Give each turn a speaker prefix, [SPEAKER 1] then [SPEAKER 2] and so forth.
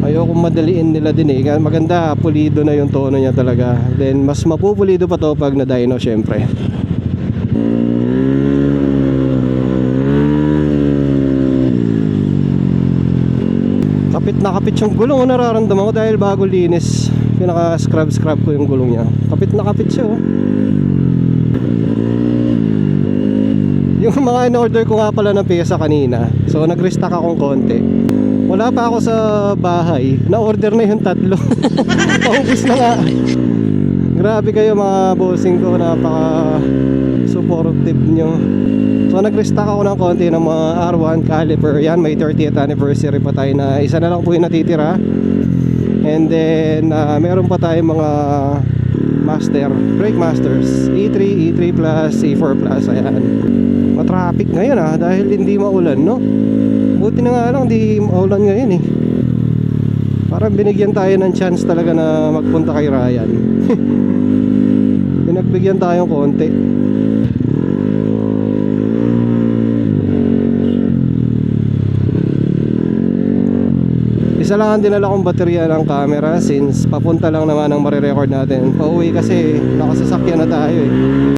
[SPEAKER 1] Ayokong madaliin nila din eh. Maganda, pulido na yung tono niya talaga. Then mas mapupulido pa to pag na-dyno syempre. Kapit na kapit yung gulong, nararamdaman ko dahil bago linis. Pinaka-scrub ko yung gulong niya. Kapit na kapit siya oh. Yung mga in-order ko nga pala ng pyesa kanina, so nag-restock akong konti. Wala pa ako sa bahay, na-order na yung 3. Paubos na nga. Grabe kayo mga bossing ko, napaka-supportive nyo. So nag-restock ako ng konti ng mga R1 caliper. Yan, may 30th anniversary pa tayo na isa na lang po yung natitira. And then meron pa tayong mga master, brake masters, E3, E3 plus, E4 plus. Ayan, matraffic ngayon dahil hindi maulan, no? Buti na nga lang di maulan ngayon eh. Parang binigyan tayo ng chance talaga na magpunta kay Ryan. Pinagbigyan tayong konti. Isa lang ang dinala kong baterya ng camera since papunta lang naman ang marirecord natin. Pauwi kasi nakasasakyan na tayo eh.